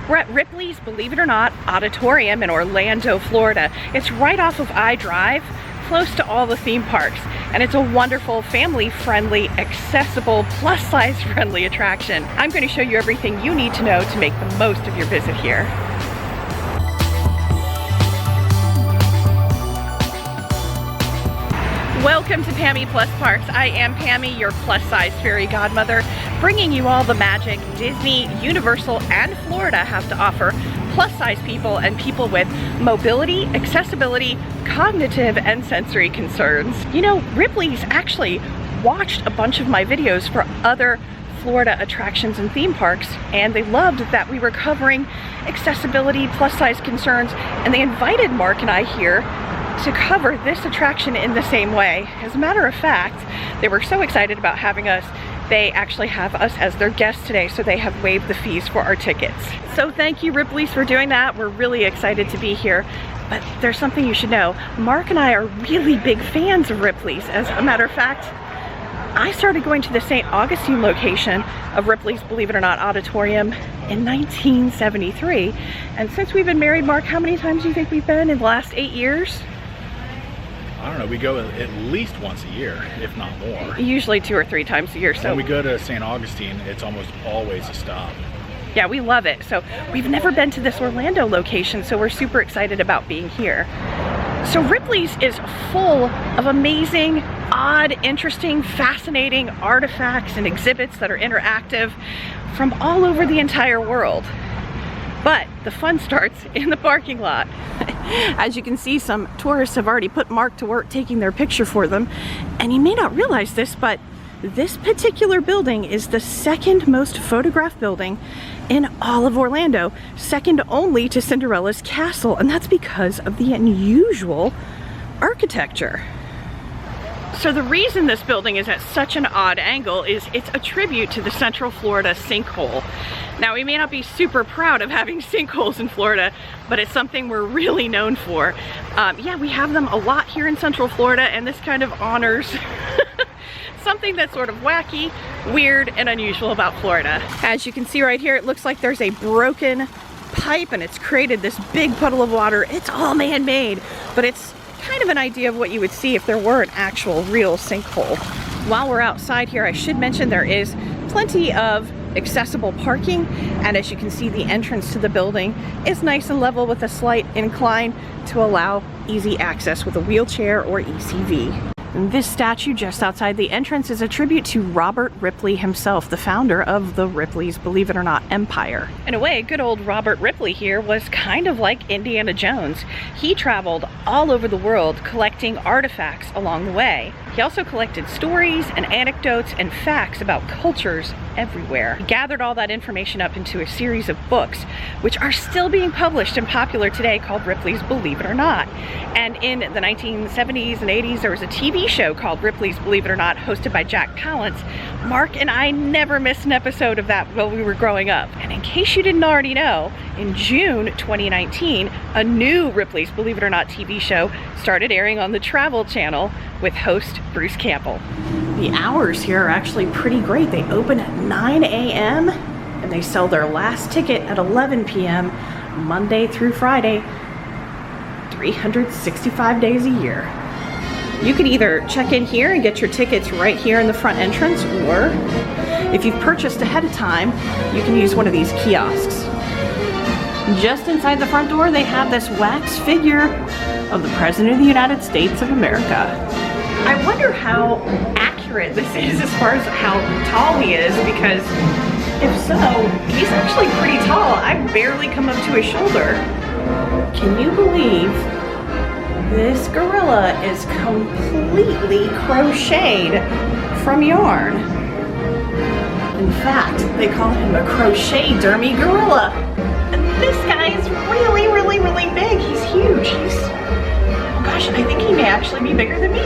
We're at Ripley's, believe it or not, Odditorium in Orlando, Florida. It's right off of I-Drive, close to all the theme parks, and it's a wonderful, family-friendly, accessible, plus-size friendly attraction. I'm going to show you everything you need to know to make the most of your visit here. Welcome to Pammie Plus Parks. I am Pammie, your plus-size fairy godmother, bringing you all the magic Disney, Universal, and Florida have to offer plus-size people and people with mobility, accessibility, cognitive, and sensory concerns. You know, Ripley's actually watched a bunch of my videos for other Florida attractions and theme parks, and they loved that we were covering accessibility, plus-size concerns, and they invited Mark and I here to cover this attraction in the same way. As a matter of fact, they were so excited about having us, they actually have us as their guests today, so they have waived the fees for our tickets. So thank you, Ripley's, for doing that. We're really excited to be here. But there's something you should know. Mark and I are really big fans of Ripley's. As a matter of fact, I started going to the St. Augustine location of Ripley's, believe it or not, Odditorium in 1973. And since we've been married, Mark, how many times do you think we've been in the last 8 years? I don't know, we go at least once a year, if not more. Usually 2 or 3 times a year. So when we go to St. Augustine, it's almost always a stop. Yeah, we love it. So we've never been to this Orlando location, so we're super excited about being here. So Ripley's is full of amazing, odd, interesting, fascinating artifacts and exhibits that are interactive from all over the entire world. But the fun starts in the parking lot. As you can see, some tourists have already put Mark to work taking their picture for them. And you may not realize this, but this particular building is the second most photographed building in all of Orlando, second only to Cinderella's castle, and that's because of the unusual architecture. So the reason this building is at such an odd angle is it's a tribute to the Central Florida sinkhole. Now, we may not be super proud of having sinkholes in Florida, but it's something we're really known for. Yeah, we have them a lot here in Central Florida, and this kind of honors something that's sort of wacky, weird, and unusual about Florida. As you can see right here, it looks like there's a broken pipe, and it's created this big puddle of water. It's all man-made, but it's kind of an idea of what you would see if there were an actual real sinkhole. While we're outside here, I should mention there is plenty of accessible parking, and as you can see, the entrance to the building is nice and level with a slight incline to allow easy access with a wheelchair or ECV. And this statue just outside the entrance is a tribute to Robert Ripley himself, the founder of the Ripley's, believe it or not, empire. In a way, good old Robert Ripley here was kind of like Indiana Jones. He traveled all over the world collecting artifacts along the way. He also collected stories and anecdotes and facts about cultures everywhere. He gathered all that information up into a series of books, which are still being published and popular today, called Ripley's Believe It or Not. And in the 1970s and 80s, there was a TV show called Ripley's Believe It or Not, hosted by Jack Palance. Mark and I never missed an episode of that while we were growing up. And in case you didn't already know, in June 2019, a new Ripley's Believe It or Not TV show started airing on the Travel Channel with host Bruce Campbell. The hours here are actually pretty great. They open at 9 a.m. and they sell their last ticket at 11 p.m. Monday through Friday, 365 days a year. You can either check in here and get your tickets right here in the front entrance, or if you've purchased ahead of time, you can use one of these kiosks. Just inside the front door, they have this wax figure of the President of the United States of America. I wonder how accurate this is as far as how tall he is, because if so, he's actually pretty tall. I barely come up to his shoulder. Can you believe this gorilla is completely crocheted from yarn? In fact, they call him a crochet-dermy gorilla. And this guy is really, really, really big. He's huge. Oh gosh, I think he may actually be bigger than me.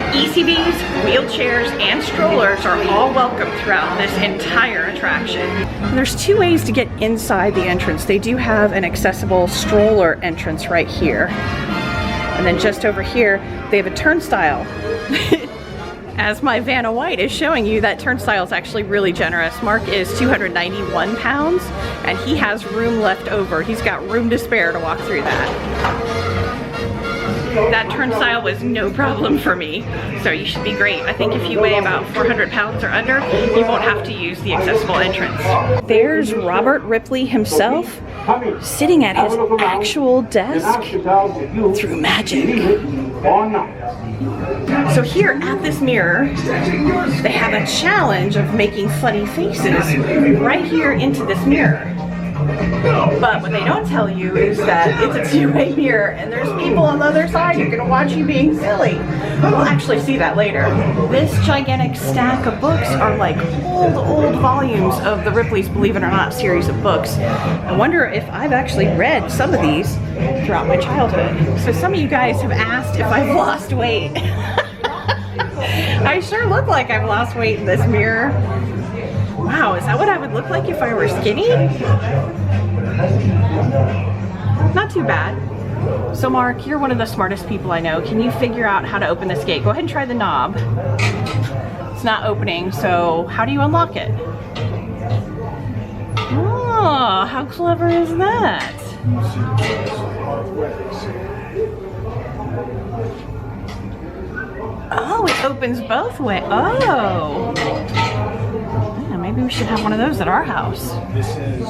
ECVs, wheelchairs, and strollers are all welcome throughout this entire attraction. There's 2 ways to get inside the entrance. They do have an accessible stroller entrance right here. And then just over here, they have a turnstile. As my Vanna White is showing you, that turnstile is actually really generous. Mark is 291 pounds, and he has room left over. He's got room to spare to walk through that. That turnstile was no problem for me, so you should be great. I think if you weigh about 400 pounds or under, you won't have to use the accessible entrance. There's Robert Ripley himself, sitting at his actual desk through magic. So here at this mirror, they have a challenge of making funny faces right here into this mirror. But what they don't tell you is that it's a two-way mirror and there's people on the other side who are going to watch you being silly. We'll actually see that later. This gigantic stack of books are like old volumes of the Ripley's Believe It or Not series of books. I wonder if I've actually read some of these throughout my childhood. So some of you guys have asked if I've lost weight. I sure look like I've lost weight in this mirror. Wow, is that what I would look like if I were skinny? Not too bad. So Mark, you're one of the smartest people I know. Can you figure out how to open this gate? Go ahead and try the knob. It's not opening, so how do you unlock it? Oh, how clever is that? Oh, it opens both ways. Oh. Yeah, maybe we should have one of those at our house. This is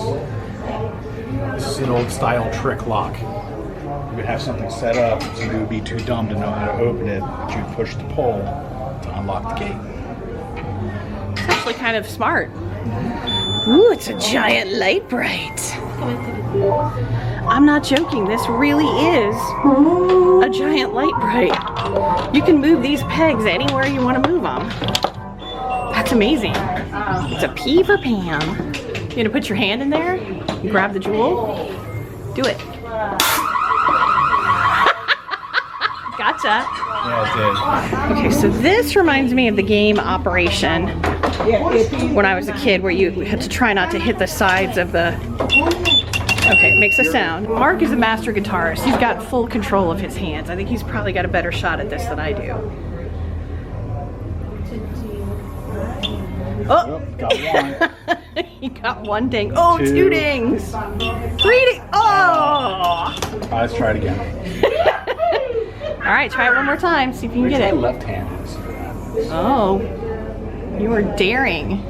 an old style trick lock. You would have something set up so you would be too dumb to know how to open it, but you'd push the pull to unlock the gate. It's actually kind of smart. Ooh, it's a giant light bright. I'm not joking, this really is a giant light bright. You can move these pegs anywhere you want to move them. That's amazing. It's a P for Pam. You gonna put your hand in there? You grab the jewel? Do it. Gotcha. Yeah, it did. Okay, so this reminds me of the game Operation when I was a kid, where you had to try not to hit the sides of the... Okay, it makes a sound. Mark is a master guitarist. He's got full control of his hands. I think he's probably got a better shot at this than I do. Oh! Got one. He got one ding. Oh, two dings. 3 dings. Oh! Let's try it again. All right, try it one more time. See if you can get it. Left hand is for that. Oh, you are daring.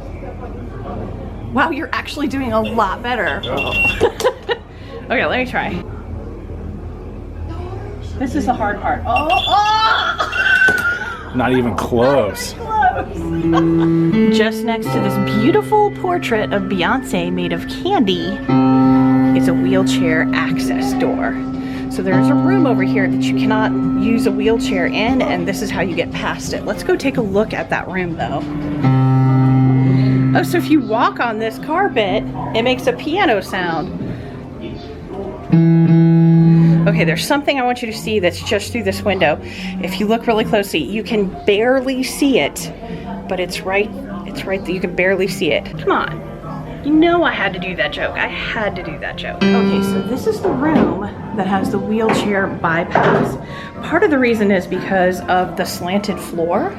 Wow, you're actually doing a lot better. Okay, let me try. This is the hard part. Oh! Not even close. Just next to this beautiful portrait of Beyonce made of candy is a wheelchair access door. So there's a room over here that you cannot use a wheelchair in, and this is how you get past it. Let's go take a look at that room though. Oh, so if you walk on this carpet, it makes a piano sound. Okay, there's something I want you to see that's just through this window. If you look really closely, you can barely see it, but it's right there. You can barely see it. Come on. You know I had to do that joke. I had to do that joke. Okay, so this is the room that has the wheelchair bypass. Part of the reason is because of the slanted floor,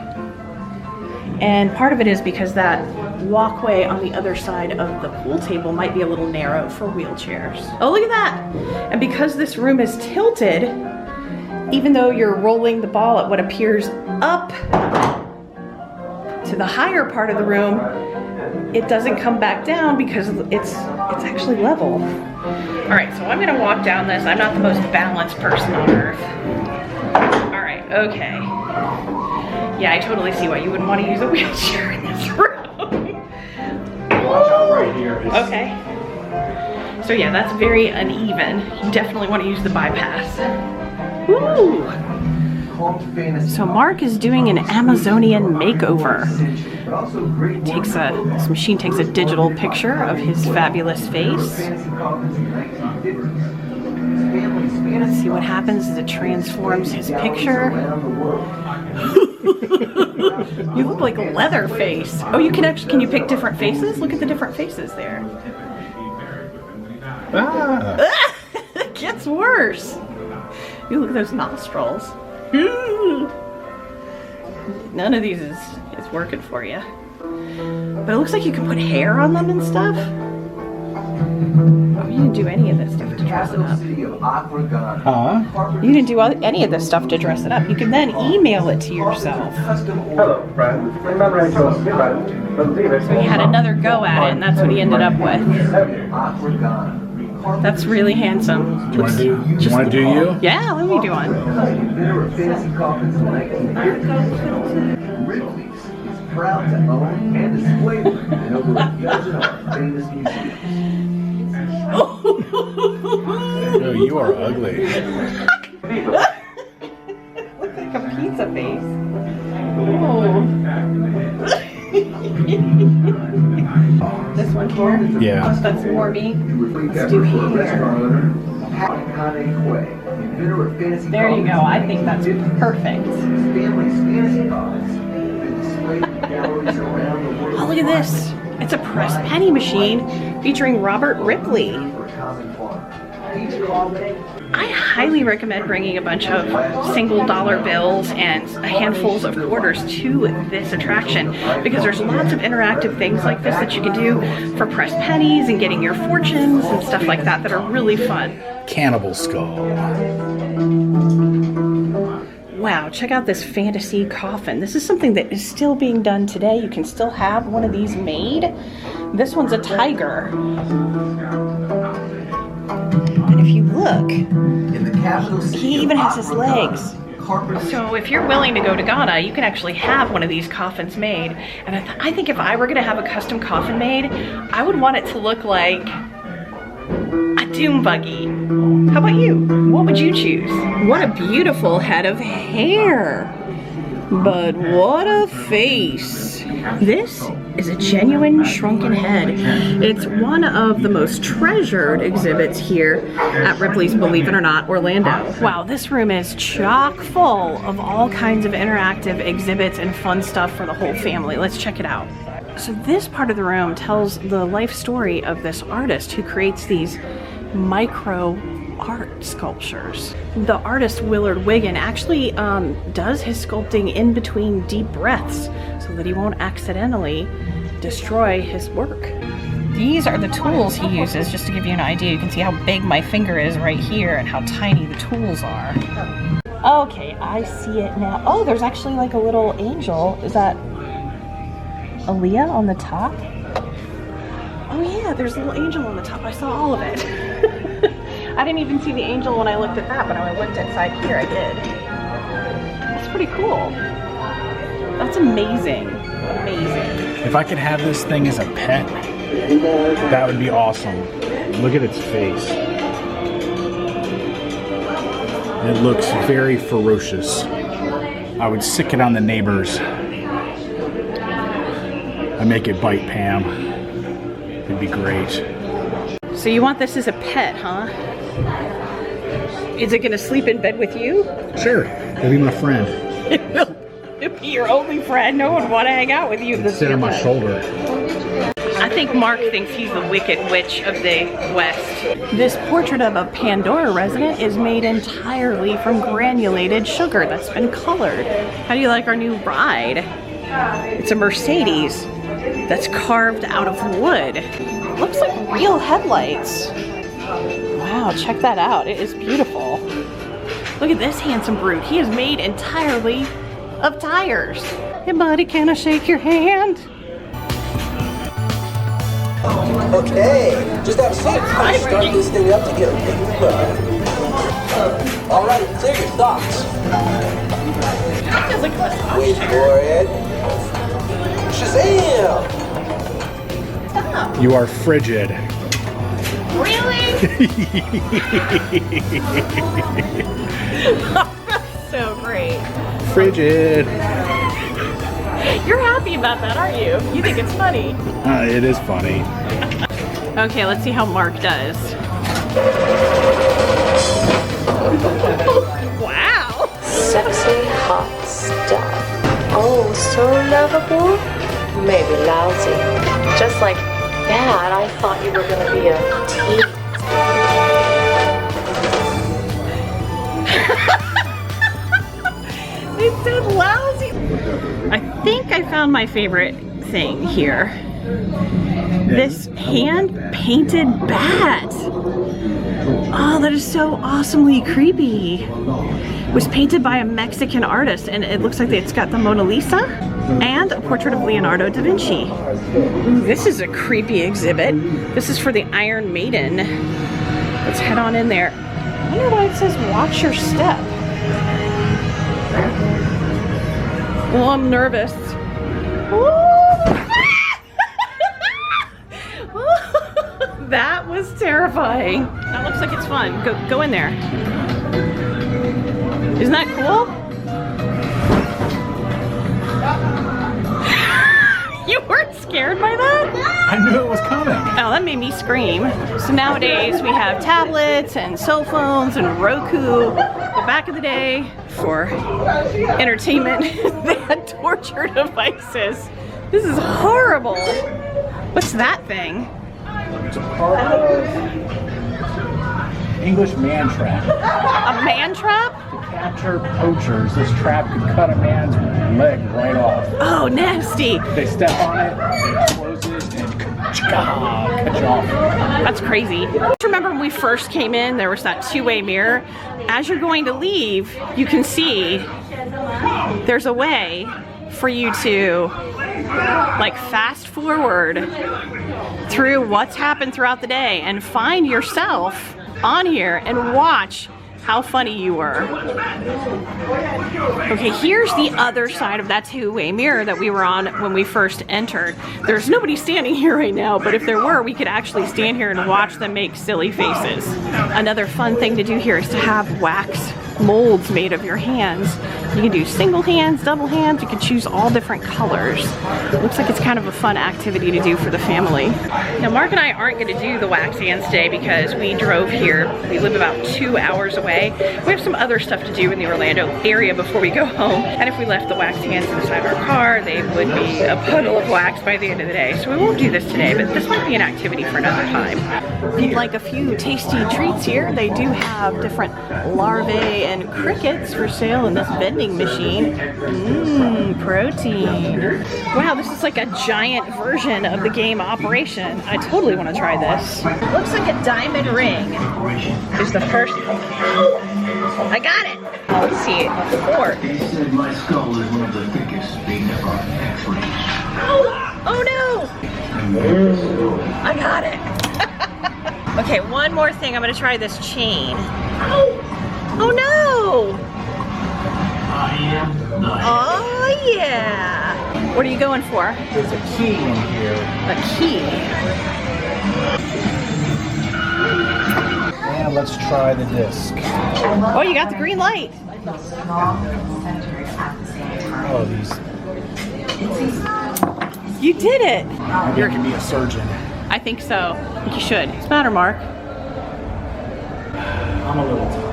and part of it is because that walkway on the other side of the pool table might be a little narrow for wheelchairs. Oh, look at that! And because this room is tilted, even though you're rolling the ball at what appears up to the higher part of the room, it doesn't come back down because it's actually level. All right, so I'm gonna walk down this. I'm not the most balanced person on earth. All right, okay. Yeah, I totally see why you wouldn't want to use a wheelchair in this room. Watch out right here. Okay. So yeah, that's very uneven. You definitely want to use the bypass. Woo! So Mark is doing an Amazonian makeover. This machine takes a digital picture of his fabulous face. Let's see what happens as it transforms his picture. You look like a Leatherface. Oh, you can you pick different faces? Look at the different faces there. Ah. It gets worse. You look at those nostrils. None of these is working for you. But it looks like you can put hair on them and stuff. Oh, you didn't do any of this stuff to dress it up. Huh? You didn't do any of this stuff to dress it up. You can then email it to yourself. Hello, friends. Remember I told you, but leave it. So he had another go at it, and that's what he ended up with. That's really handsome. Do you want to do you? Yeah, let me do one. Ripleys is proud to own and display them in over a dozen of our famous museums. No, you are ugly. Looks like a pizza face. This one here? Yeah. That's more me. Let's do here. There you go. I think that's perfect. Oh, look at this. It's a pressed penny machine featuring Robert Ripley. I highly recommend bringing a bunch of single dollar bills and handfuls of quarters to this attraction because there's lots of interactive things like this that you can do for pressed pennies and getting your fortunes and stuff like that that are really fun. Cannibal skull. Wow, check out this fantasy coffin. This is something that is still being done today. You can still have one of these made. This one's a tiger. And if you look, he even has his legs. So if you're willing to go to Ghana, you can actually have one of these coffins made. And I think if I were gonna have a custom coffin made, I would want it to look like a doom buggy. How about you? What would you choose? What a beautiful head of hair. But what a face. This is a genuine shrunken head. It's one of the most treasured exhibits here at Ripley's, believe it or not, Orlando. Wow, this room is chock full of all kinds of interactive exhibits and fun stuff for the whole family. Let's check it out. So this part of the room tells the life story of this artist who creates these micro art sculptures. The artist Willard Wiggin actually does his sculpting in between deep breaths so that he won't accidentally destroy his work. These are the tools he uses, just to give you an idea. You can see how big my finger is right here and how tiny the tools are. Okay, I see it now. Oh, there's actually like a little angel. Is that Aaliyah on the top? Oh yeah, there's a little angel on the top. I saw all of it. I didn't even see the angel when I looked at that, but when I looked inside here, I did. That's pretty cool. That's amazing. Amazing. If I could have this thing as a pet, that would be awesome. Look at its face. It looks very ferocious. I would sick it on the neighbors. I make it bite, Pam. It'd be great. So you want this as a pet, huh? Is it gonna sleep in bed with you? Sure, it'll be my friend. It'll be your only friend. No one would want to hang out with you. Sit on my shoulder. I think Mark thinks he's the Wicked Witch of the West. This portrait of a Pandora resident is made entirely from granulated sugar that's been colored. How do you like our new ride? It's a Mercedes that's carved out of wood. Looks like real headlights. Wow, check that out. It is beautiful. Look at this handsome brute. He is made entirely of tires. Hey buddy, can I shake your hand? Okay, just have a seat. I'll start this thing up to get a big run. All right, clear your thoughts. Wait for it. Shazam! Stop. You are frigid. Really? So great. Frigid. You're happy about that, aren't you? You think it's funny. It is funny. Okay, let's see how Mark does. Wow. Sexy hot stuff. Oh, so lovable. Maybe lousy. Just like that, I thought you were gonna be a tease. It said lousy. found my favorite thing here. This hand-painted bat. Oh, that is so awesomely creepy. It was painted by a Mexican artist, and it looks like it's got the Mona Lisa and a portrait of Leonardo da Vinci. Ooh, this is a creepy exhibit. This is for the Iron Maiden. Let's head on in there. I wonder why it says watch your step. Well, I'm nervous. That was terrifying. That looks like it's fun. Go in there. Isn't that cool? You weren't scared by that? I knew it was coming. Oh, that made me scream. So nowadays we have tablets and cell phones and Roku. But back in the day, for entertainment, they had torture devices. This is horrible. What's that thing? It's a part of English man trap. A man trap? To capture poachers, this trap could cut a man's leg right off. Oh, nasty. They step on it, it closes, and cut you off. That's crazy. Remember when we first came in, there was that two-way mirror? As you're going to leave, you can see there's a way for you to like fast forward through what's happened throughout the day and find yourself on here and watch how funny you were. Okay, here's the other side of that two-way mirror that we were on when we first entered. There's nobody standing here right now, but if there were, we could actually stand here and watch them make silly faces. Another fun thing to do here is to have wax molds made of your hands. You can do single hands, double hands, you can choose all different colors. It looks like it's kind of a fun activity to do for the family. Now Mark and I aren't going to do the wax hands today because we drove here. We live about 2 hours away. We have some other stuff to do in the Orlando area before we go home. And if we left the wax hands inside our car, they would be a puddle of wax by the end of the day. So we won't do this today, but this might be an activity for another time. If you'd like a few tasty treats here, they do have different larvae and crickets for sale in this vending machine. Mmm, protein. Wow, this is like a giant version of the game Operation. I totally want to try this. Looks like a diamond ring is the first. I got it. Let's see, a fork. He said my skull is one of the thickest being ever X-rays. Oh no! I got it. Okay, one more thing. I'm gonna try this chain. Oh no! Oh yeah! What are you going for? There's a key in here. A key. And let's try the disc. Oh, you got the green light. Oh, these. You did it. Maybe I can be a surgeon. I think so. I think you should. What's the matter, Mark? I'm a little tired.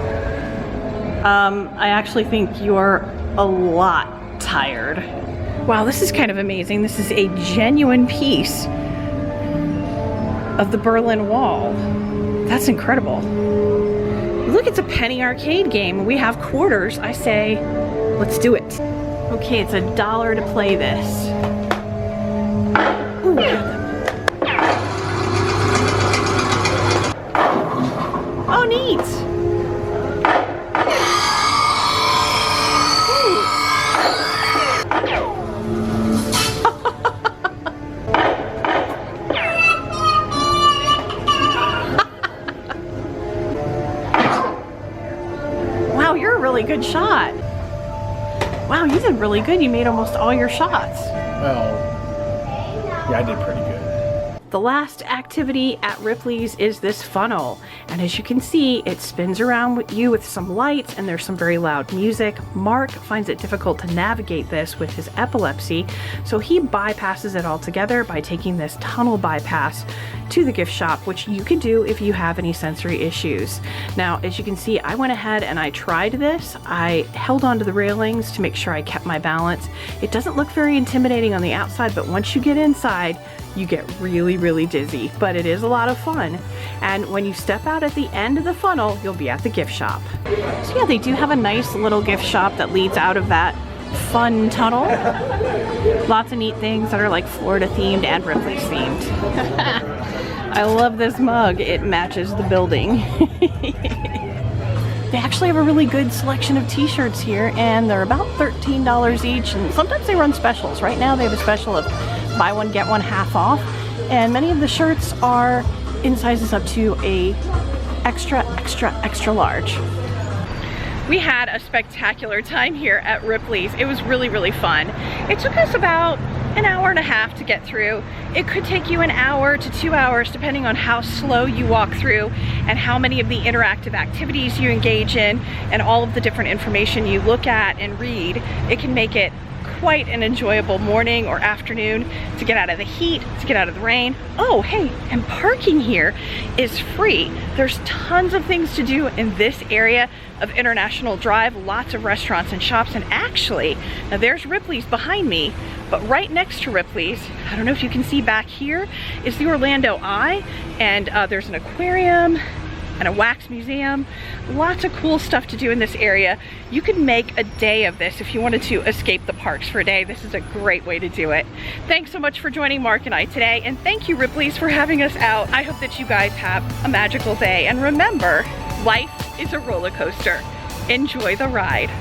I actually think you're a lot tired. Wow, this is kind of amazing. This is a genuine piece of the Berlin Wall. That's incredible. Look, it's a penny arcade game. We have quarters. I say, let's do it. Okay, it's $1 to play this. Ooh, I got them. Oh, neat. Wow, you're a really good shot. Wow, you did really good. You made almost all your shots. Well, yeah, I did pretty good. The last activity at Ripley's is this funnel, and as you can see, it spins around with you with some lights and there's some very loud music. Mark finds it difficult to navigate this with his epilepsy, so he bypasses it altogether by taking this tunnel bypass to the gift shop, which you could do if you have any sensory issues. Now, as you can see, I went ahead and I tried this. I held onto the railings to make sure I kept my balance. It doesn't look very intimidating on the outside, but once you get inside, you get really, really dizzy, but it is a lot of fun. And when you step out at the end of the funnel, you'll be at the gift shop. So yeah, they do have a nice little gift shop that leads out of that fun tunnel. Lots of neat things that are like Florida themed and Ripley's themed. I love this mug. It matches the building. They actually have a really good selection of t-shirts here, and they're about $13 each, and sometimes they run specials. Right now they have a special of buy one get one half off, and many of the shirts are in sizes up to a extra large. We had a spectacular time here at Ripley's. It was really, really fun. It took us about an hour and a half to get through. It could take you an hour to 2 hours depending on how slow you walk through and how many of the interactive activities you engage in and all of the different information you look at and read. It can make it quite an enjoyable morning or afternoon to get out of the heat, to get out of the rain. Oh, hey, and parking here is free. There's tons of things to do in this area of International Drive, lots of restaurants and shops, and actually, now there's Ripley's behind me, but right next to Ripley's, I don't know if you can see back here, is the Orlando Eye, and there's an aquarium and a wax museum. Lots of cool stuff to do in this area. You could make a day of this if you wanted to escape the parks for a day. This is a great way to do it. Thanks so much for joining Mark and I today, and thank you, Ripley's, for having us out. I hope that you guys have a magical day, and remember, life is a roller coaster. Enjoy the ride.